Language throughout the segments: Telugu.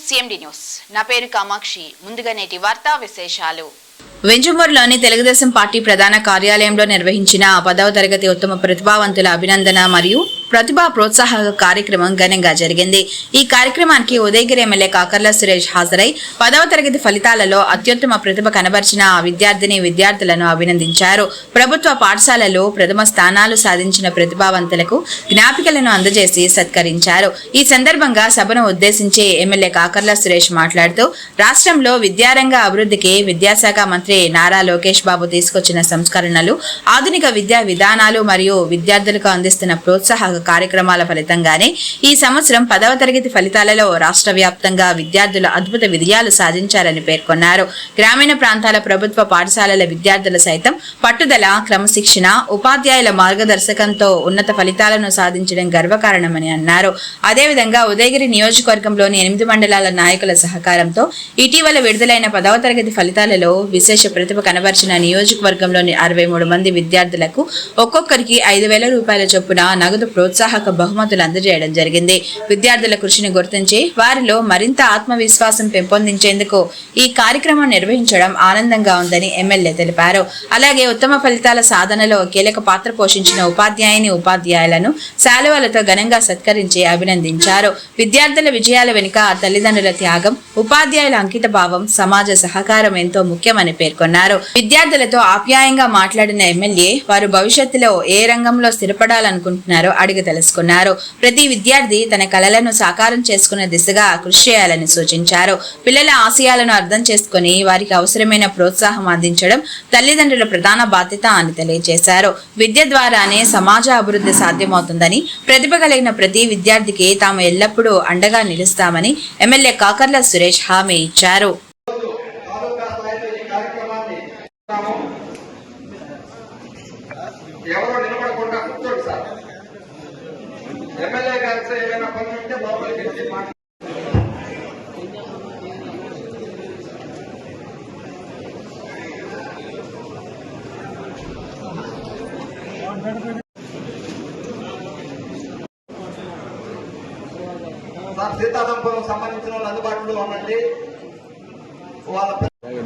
CMD news. నా పేరు కామాక్షి. ముందుగా నేటి వార్తా విశేషాలు. వెంజమూరులోని తెలుగుదేశం పార్టీ ప్రధాన కార్యాలయంలో నిర్వహించిన 10వ తరగతి ఉత్తమ ప్రతిభావంతుల అభినందన మరియు ప్రతిభా ప్రోత్సాహక కార్యక్రమం ఘనంగా జరిగింది. ఈ కార్యక్రమానికి ఉదయగిరి ఎమ్మెల్యే కాకర్ల సురేష్ హాజరై 10వ తరగతి ఫలితాలలో అత్యుత్తమ ప్రతిభ కనబర్చిన విద్యార్థులను అభినందించారు. ప్రభుత్వ పాఠశాలలో ప్రథమ స్థానాలు సాధించిన ప్రతిభావంతులకు జ్ఞాపికలను అందజేసి సత్కరించారు. ఈ సందర్భంగా సభను ఉద్దేశించి ఎమ్మెల్యే కాకర్ల సురేష్ మాట్లాడుతూ రాష్ట్రంలో విద్యారంగ అభివృద్ధికి విద్యాశాఖ మంత్రి నారా లోకేష్ బాబు తీసుకొచ్చిన సంస్కరణలు, ఆధునిక విద్యా విధానాలు మరియు విద్యార్థులకు అందిస్తున్న ప్రోత్సాహక కార్యక్రమాల ఫలితంగానే ఈ సంవత్సరం 10వ తరగతి ఫలితాలలో రాష్ట్ర వ్యాప్తంగా విద్యార్థులు అద్భుత విజయాలు సాధించారని పేర్కొన్నారు. గ్రామీణ ప్రాంతాల ప్రభుత్వ పాఠశాలల విద్యార్థులు సైతం పట్టుదల, క్రమశిక్షణ, ఉపాధ్యాయుల మార్గదర్శకంతో ఉన్నత ఫలితాలను సాధించడం గర్వకారణమని అన్నారు. అదేవిధంగా ఉదయగిరి నియోజకవర్గంలోని 8 మండలాల నాయకుల సహకారంతో ఇటీవల విడుదలైన 10వ తరగతి ఫలితాలలో విశేష ప్రతిభ కనబర్చిన నియోజకవర్గంలోని 63 మంది విద్యార్థులకు ఒక్కొక్కరికి 5,000 రూపాయల చొప్పున నగదు ప్రోత్సాహక బహుమతులు అందజేయడం జరిగింది. విద్యార్థుల కృషిని గుర్తించి వారిలో మరింత ఆత్మవిశ్వాసం పెంపొందించేందుకు ఈ కార్యక్రమం నిర్వహించడం ఆనందంగా ఉందని ఎమ్మెల్యే తెలిపారు. అలాగే ఉత్తమ ఫలితాల సాధనలో కీలక పాత్ర పోషించిన ఉపాధ్యాయులను శాలువాలతో ఘనంగా సత్కరించి అభినందించారు. విద్యార్థుల విజయాల వెనుక తల్లిదండ్రుల త్యాగం, ఉపాధ్యాయుల అంకిత భావం, సమాజ సహకారం ఎంతో ముఖ్యమని పేర్కొన్నారు. విద్యార్థులతో ఆప్యాయంగా మాట్లాడిన ఎమ్మెల్యే వారు భవిష్యత్తులో ఏ రంగంలో స్థిరపడాలనుకుంటున్నారో అడిగి తెలుసుకున్నారు. ప్రతి విద్యార్థి తన కలలను సాకారం చేసుకునే దిశగా కృషి చేయాలని సూచించారు. పిల్లల ఆశయాలను అర్థం చేసుకుని వారికి అవసరమైన ప్రోత్సాహం అందించడం తల్లిదండ్రుల ప్రధాన బాధ్యత అని తెలియజేశారు. విద్య ద్వారానే సమాజ అభివృద్ధి సాధ్యమవుతుందని, ప్రతిభ కలిగిన ప్రతి విద్యార్థికి తాము ఎల్లప్పుడూ అండగా నిలుస్తామని ఎమ్మెల్యే కాకర్ల సురేష్ హామీ ఇచ్చారు. ఎవరో నిలబడకుండా కూర్చోండి సార్. ఎమ్మెల్యే గారితో ఏమైనా పని ఉంటే లోపలికి వెళ్ళి సార్ సీతారాంపురం సంబంధించిన వాళ్ళు అందుబాటులో ఉండండి. వాళ్ళ అలాగే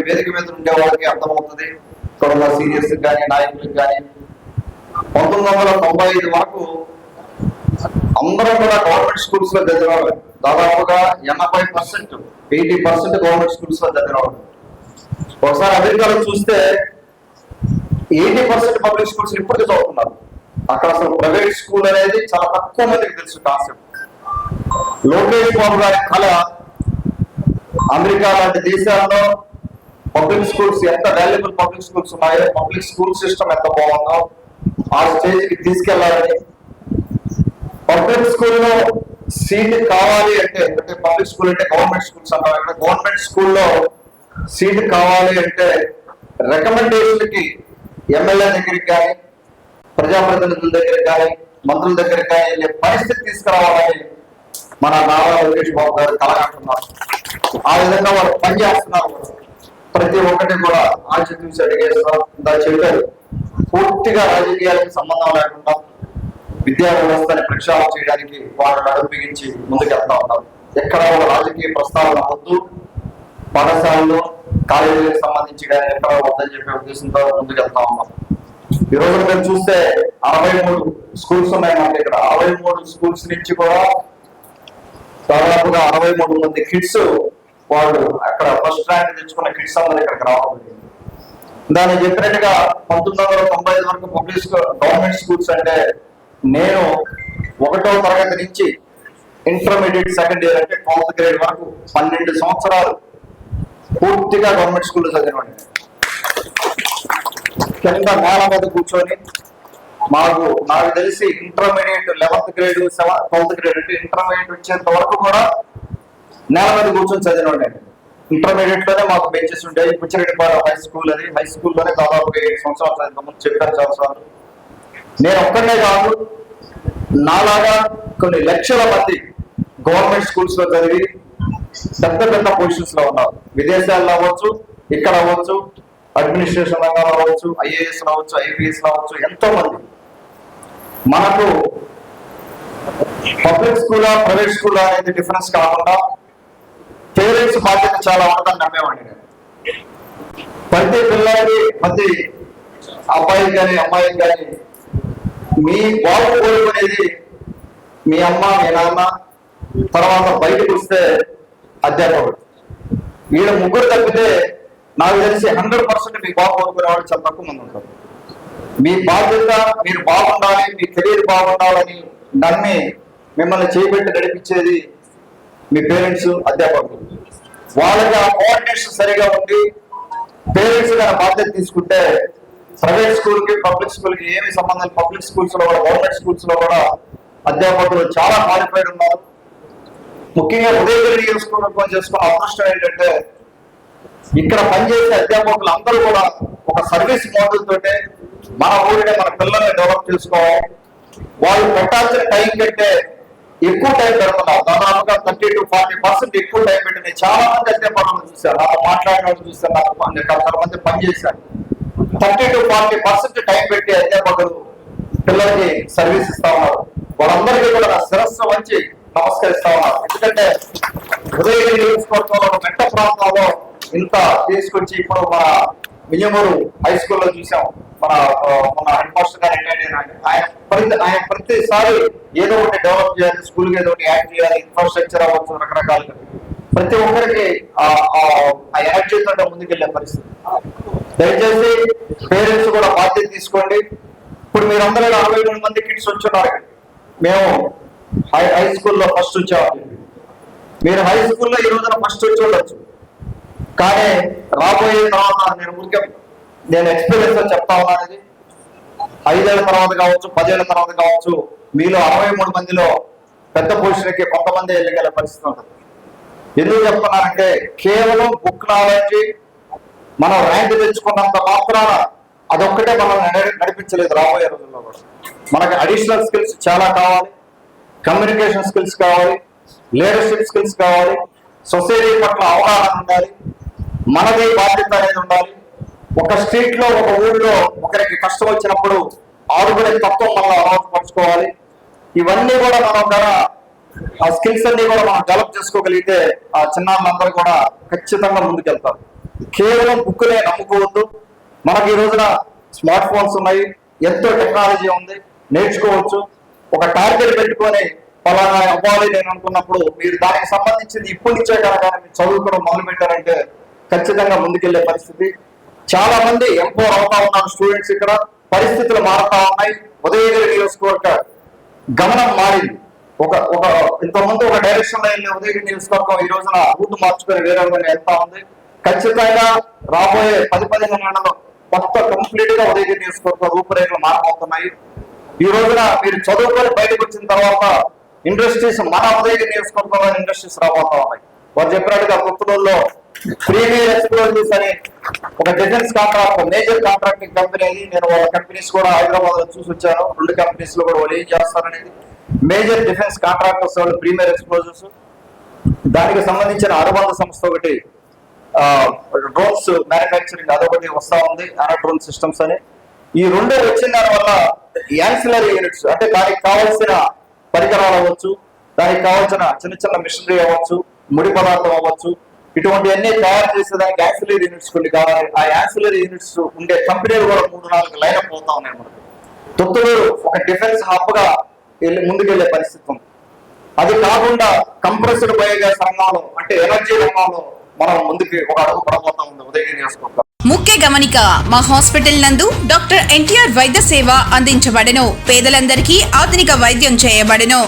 వేదిక మీద ఉండే వాళ్ళకి అర్థమవుతుంది. ఇక్కడ ఉన్న సీనియర్స్ కానీ నాయకులకు కానీ 1995 వరకు అందరూ కూడా గవర్నమెంట్ స్కూల్స్ లో చదివేవాళ్ళు. దాదాపుగా 80%, 80% గవర్నమెంట్ స్కూల్స్ లో చదివేవాళ్ళు. ఒకసారి అమెరికాలో చూస్తే 80% పబ్లిక్ స్కూల్స్ ఇప్పటికీ చదువుతున్నారు. అక్కడ అసలు ప్రైవేట్ స్కూల్ అనేది చాలా తక్కువ మందికి తెలుసు కాన్సెప్ట్. లోకేష్ బాబు గారి కళ అమెరికా లాంటి దేశాల్లో పబ్లిక్ స్కూల్స్ ఎంత వాల్యుబుల్ పబ్లిక్ స్కూల్స్ ఉన్నాయో, పబ్లిక్ స్కూల్ సిస్టమ్ ఎంత బాగుందో ఆ స్టేజ్కి తీసుకెళ్లాలని, పబ్లిక్ స్కూల్లో సీట్ కావాలి అంటే పబ్లిక్ స్కూల్ అంటే గవర్నమెంట్ స్కూల్స్ అంటారు. ఇక్కడ గవర్నమెంట్ స్కూల్లో సీట్ కావాలి అంటే రికమెండేషన్కి ఎమ్మెల్యే దగ్గరికి కానీ, ప్రజాప్రతినిధుల దగ్గరికి కానీ, మంత్రుల దగ్గరికి కానీ వెళ్ళే పరిస్థితి తీసుకురావాలని మన నారా లోకేష్ బాబు గారు కలగంటున్నారు. ఆ విధంగా వాళ్ళు పనిచేస్తున్నారు. ప్రతి ఒక్కటి కూడా ఆచితూచి అడిగేస్తాం. చెప్పారు, పూర్తిగా రాజకీయాలకు సంబంధం లేకుండా విద్యా వ్యవస్థని ప్రక్షాళన చేయడానికి వాళ్ళు నడుము బిగించి ముందుకెళ్తా ఉన్నారు. ఎక్కడ కూడా రాజకీయ ప్రస్తావన వద్దు, పాఠశాలలో కాలేజీలకు సంబంధించి కానీ ఎక్కడ వద్దని చెప్పే ఉద్దేశంతో ముందుకెళ్తా ఉన్నాం. ఈ రోజు మేము చూస్తే 63 స్కూల్స్ ఉన్నాయి మనకి ఇక్కడ. 63 స్కూల్స్ నుంచి కూడా దాదాపుగా 63 మంది కిడ్స్ వాళ్ళు అక్కడ ఫస్ట్ ర్యాంక్ తెచ్చుకున్న కిడ్స్ అందరూ ఇక్కడికి రావడం. దాన్ని చెప్పినట్టుగా 1995 వరకు పబ్లిక్ గవర్నమెంట్ స్కూల్స్ అంటే నేను 1వ తరగతి నుంచి ఇంటర్మీడియట్ సెకండ్ ఇయర్ అంటే 12th గ్రేడ్ వరకు 12 సంవత్సరాలు పూర్తిగా గవర్నమెంట్ స్కూల్లో చదివాడి. కింద నేల మీద కూర్చొని నాకు తెలిసి intermediate 11th grade 12th grade అంటే ఇంటర్మీడియట్ వచ్చేంత వరకు కూడా నేల మీద కూర్చొని చదివినండి. ఇంటర్మీడియట్ లోనే మాకు బెంచెస్ ఉంటాయి. పుచ్చిరెడ్డిపాలెం హై స్కూల్, అది హై స్కూల్లోనే దాదాపు 7 సంవత్సరాలు చదివాము. చెప్పారు సంవత్సరాలు. నేను ఒక్కడే కాదు, నాలాగా కొన్ని లక్షల మంది గవర్నమెంట్ స్కూల్స్ లో చదివి పెద్ద పెద్ద పొజిషన్స్ లో ఉన్నారు. విదేశాల్లో అవ్వచ్చు, ఇక్కడ అవ్వచ్చు, అడ్మినిస్ట్రేషన్ రంగంలో అవ్వచ్చు, IAS అవ్వచ్చు, IPS అవ్వచ్చు, ఎంతో మంది. మనకు పబ్లిక్ స్కూలా ప్రైవేట్ స్కూలా అనేది డిఫరెన్స్ కాకుండా పేరెంట్స్ బాధ్యత చాలా ఉంటుందని నమ్మేవాడిని నేను. ప్రతి పిల్లలకి, ప్రతి అబ్బాయికి కానీ అమ్మాయికి కానీ మీ బాబు కోరుకునేది మీ అమ్మ, మీ నాన్న, తర్వాత బయటకు వస్తే అధ్యాపకుడు. వీళ్ళ ముగ్గురు తప్పితే నాకు తెలిసి 100% మీ బాబు కోరుకునే వాళ్ళు చాలా తక్కువ మంది ఉంటారు. మీ బాధ్యత మీరు బాగుండాలి, మీ కెరీర్ బాగుండాలని నమ్మి మిమ్మల్ని చేయబెట్టి నడిపించేది మీ పేరెంట్స్, అధ్యాపకులు. వాళ్ళకి ఆ కోఆర్డినేషన్ సరిగా ఉండి పేరెంట్స్ కానీ బాధ్యత తీసుకుంటే ప్రైవేట్ స్కూల్కి పబ్లిక్ స్కూల్కి ఏమి సంబంధం. పబ్లిక్ స్కూల్స్ లో కూడా, గవర్నమెంట్ స్కూల్స్ లో కూడా అధ్యాపకులు చాలా క్వాలిఫైడ్ ఉన్నారు. ముఖ్యంగా ఉదయగిరి నియోజకవర్గం చేసుకున్న అవకాశం ఏంటంటే ఇక్కడ పనిచేసే అధ్యాపకులు అందరూ కూడా ఒక సర్వీస్ మోడల్ తోటే మన ఊరిని, మన పిల్లల్ని డెవలప్ చేసుకోవాలి. వాళ్ళు పెట్టాల్సిన టైం కంటే ఎక్కువ టైం పెడుతున్నారు. దాదాపుగా 30 to 40% ఎక్కువ టైం పెట్టిన చాలా మంది అధ్యాపకులను చూశారు. నాకు మాట్లాడిన వాళ్ళు చూశారు, నాకు కొంతమంది పనిచేశారు. 30 to 40% టైం పెట్టి అధ్యాపకులు పిల్లలకి సర్వీస్ ఇస్తా ఉన్నారు. వాళ్ళందరికీ కూడా నా శిరస్సు వంచి నమస్కరిస్తా ఉన్నారు. ఎందుకంటే ఉదయగిరి నియోజకవర్గంలో మెట్ట ప్రాంతాల్లో ఇంత తీసుకొచ్చి ఇప్పుడు మన మియ్యమూరు హై స్కూల్లో చూసాం. మన హెడ్ మాస్టర్ గారు ఏంటంటే ఆయన ప్రతిసారి ఏదో ఒకటి డెవలప్ చేయాలి, స్కూల్కి ఏదో ఒకటి యాడ్ చేయాలి, ఇన్ఫ్రాస్ట్రక్చర్ అవ్వచ్చు, రకరకాలుగా ప్రతి ఒక్కరికి ఆ ఎనర్జీతో ముందుకెళ్లే పరిస్థితి. దయచేసి పేరెంట్స్ కూడా బాధ్యత తీసుకోండి. ఇప్పుడు మీరందరూ 63 మంది కిడ్స్ వచ్చున్నారు. మేము హై స్కూల్లో ఫస్ట్ వచ్చాము. మీరు హై స్కూల్లో ఈ రోజున ఫస్ట్ వచ్చి ఉండొచ్చు, కానీ రాబోయే తర్వాత నేను ఎక్స్పీరియన్స్ అని చెప్తా ఉన్నాను. 5 ఏళ్ల తర్వాత కావచ్చు, 10 ఏళ్ల తర్వాత కావచ్చు, మీలో 63 మందిలో పెద్ద పొజిషన్కి కొంతమంది వెళ్ళగల పరిస్థితి ఉంటుంది. ఎందుకు చెప్తున్నానంటే కేవలం బుక్ నాలెడ్జ్ మనం ర్యాంక్ తెచ్చుకున్నంత మాత్రాన అదొక్కటే మనం నడిపించలేదు. రాబోయే రోజుల్లో కూడా మనకి అడిషనల్ స్కిల్స్ చాలా కావాలి. కమ్యూనికేషన్ స్కిల్స్ కావాలి, లీడర్షిప్ స్కిల్స్ కావాలి, సొసైటీ పట్ల అవగాహన ఉండాలి, మనది బాధ్యత అనేది ఉండాలి. ఒక స్ట్రీట్ లో, ఒక ఊళ్ళో ఒకరికి కష్టం వచ్చినప్పుడు ఆడుకునే తత్వం మనం అలవాటు పరుచుకోవాలి. ఇవన్నీ కూడా మనం ఆ స్కిల్స్ అన్ని కూడా మనం డెవలప్ చేసుకోగలిగితే ఆ చిన్నారులందరూ కూడా ఖచ్చితంగా ముందుకెళ్తారు. కేవలం బుక్లే నమ్ముకోవద్దు. మనకి ఈ రోజున స్మార్ట్ ఫోన్స్ ఉన్నాయి, ఎంతో టెక్నాలజీ ఉంది, నేర్చుకోవచ్చు. ఒక టార్గెట్ పెట్టుకొని పలానా అవ్వాలి నేను అనుకున్నప్పుడు మీరు దానికి సంబంధించింది ఇప్పటి నుంచే కనుక మీరు చదువుకోవడం మొదలు పెట్టారంటే ఖచ్చితంగా ముందుకెళ్లే పరిస్థితి. చాలా మంది ఎంపవర్ అవుతా ఉన్నారు స్టూడెంట్స్. ఇక్కడ పరిస్థితులు మారుతా ఉన్నాయి. ఉదయగిరి నియోజకవర్గ గమనం మారింది. ఇంతకుముందు ఒక డైరెక్షన్ లో వెళ్ళే ఉదయగిరి నియోజకవర్గం ఈ రోజున రూట్ మార్చుకొని వేరే విధంగా వెళ్తా ఉంది. ఖచ్చితంగా రాబోయే 10-15 ఏళ్లలో కొత్త కంప్లీట్ గా ఉదయగిరి నియోజకవర్గం రూపురేఖలు మారబోతున్నాయి. ఈ రోజున మీరు చదువుకొని బయటకు వచ్చిన తర్వాత ఇండస్ట్రీస్, మన ఉదయగిరి నియోజకవర్గంలో ఇండస్ట్రీస్ రాబోతా ఉన్నాయి. వారు చెప్పినట్టుగా కొత్తూరులో ప్రీమియర్ ఎక్స్ప్లోజర్స్ అని ఒక defence contract, major contracting company అది. నేను వాళ్ళ కంపెనీస్ కూడా హైదరాబాద్ లో చూసి వచ్చాను. 2 కంపెనీస్ లో కూడా వాళ్ళు ఏం చేస్తారనేది. మేజర్ డిఫెన్స్ కాంట్రాక్టర్స్ వాళ్ళు ప్రీమియర్ ఎక్స్ప్లోజర్స్, దానికి సంబంధించిన అనుబంధ సంస్థ ఒకటి డ్రోన్స్ మ్యానుఫ్యాక్చరింగ్ అదొకటి వస్తా ఉంది, డ్రోన్ సిస్టమ్స్ అని. ఈ 2 వచ్చిన దాని వల్ల యాన్సిలరీ యూనిట్స్ అంటే దానికి కావాల్సిన పరికరాలు అవ్వచ్చు, దానికి కావాల్సిన చిన్న చిన్న మిషనరీ అవ్వచ్చు, ముడి పదార్థం అవ్వచ్చు, ఇటువంటివన్నీ తయారు చేసేదానికి యాన్సిలరీ యూనిట్స్ కొన్ని కావాలి. ఆ యాన్సిలరీ యూనిట్స్ ఉండే కంపెనీలు కూడా 3-4 లైన్ పోతా ఉన్నాయి. మనకు తొత్తులూరు ఒక డిఫెన్స్ హబ్ గా ముందుకెళ్లే పరిస్థితి ఉంది. అది కాకుండా కంప్రెస్డ్ బయోగ్యాస్ రంగంలో అంటే ఎనర్జీ రంగంలో మనం ముందుకి ఒక అడుగు పడబోతా ఉంది ఉదయగిరి నియోజకవర్గం. ముఖ్య గమనిక, మా హాస్పిటల్ నందు డాక్టర్ ఎన్టీఆర్ వైద్య సేవ అందించబడెను. పేదలందరికీ ఆధునిక వైద్యం చేయబడెను.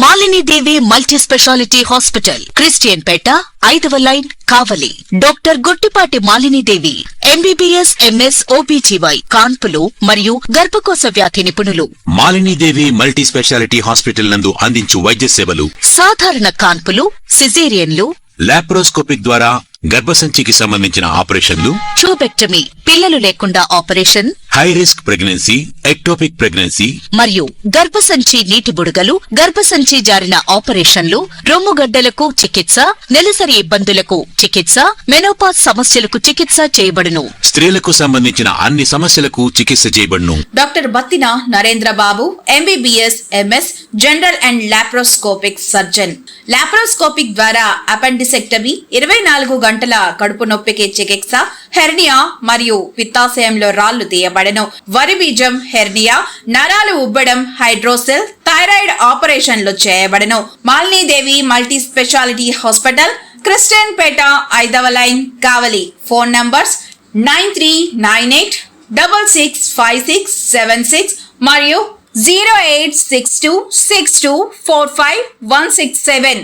మాలిని దేవి multi specialty hospital, Christian Peta, 5వ లైన్, కావలి. డాక్టర్ గుట్టిపాటి మాలిని దేవి MBBS MS OBGY కాన్పులు మరియు గర్భకోశ వ్యాధి నిపుణులు. మాలినీదేవి మల్టీ స్పెషాలిటీ హాస్పిటల్ నందు అందించు వైద్య సేవలు: సాధారణ కాన్పులు, సిజేరియన్లు, లాప్రోస్కోపిక్ ద్వారా గర్భసంచికి సంబంధించిన ఆపరేషన్లు, ట్యూబెక్టమీ, పిల్లలు లేకుండా operation, high risk pregnancy, ectopic pregnancy మరియు గర్భసంచి నీటి బుడగలు, గర్భసంచి జారిన ఆపరేషన్లు, రొమ్ముగడ్డలకు చికిత్స, నెలసరి ఇబ్బందులకు చికిత్స, మెనోపాజ్ సమస్యలకు చికిత్స చేయబడును. స్త్రీలకు సంబంధించిన అన్ని సమస్యలకు చికిత్స చేయబడును. Doctor Battina Narendra Babu MBBS MS general and laparoscopic surgeon. Laparoscopic ద్వారా అపెండిసెక్టమీ, 24 గంటల కడుపు నొప్పికి చికిత్స, హెర్నియా మరియు పిత్తాశయంలో రాళ్లు తీయబడను. వరి బీజం, హెర్నియా, నరాలు ఉబ్బడం, హైడ్రోసెల్, థైరాయిడ్ ఆపరేషన్లు చేయబడను. Malinidevi multi specialty hospital, Christian Peta, 5వ లైన్, కావలి. ఫోన్ నంబర్స్ 9398665676 మరియు 08626245167.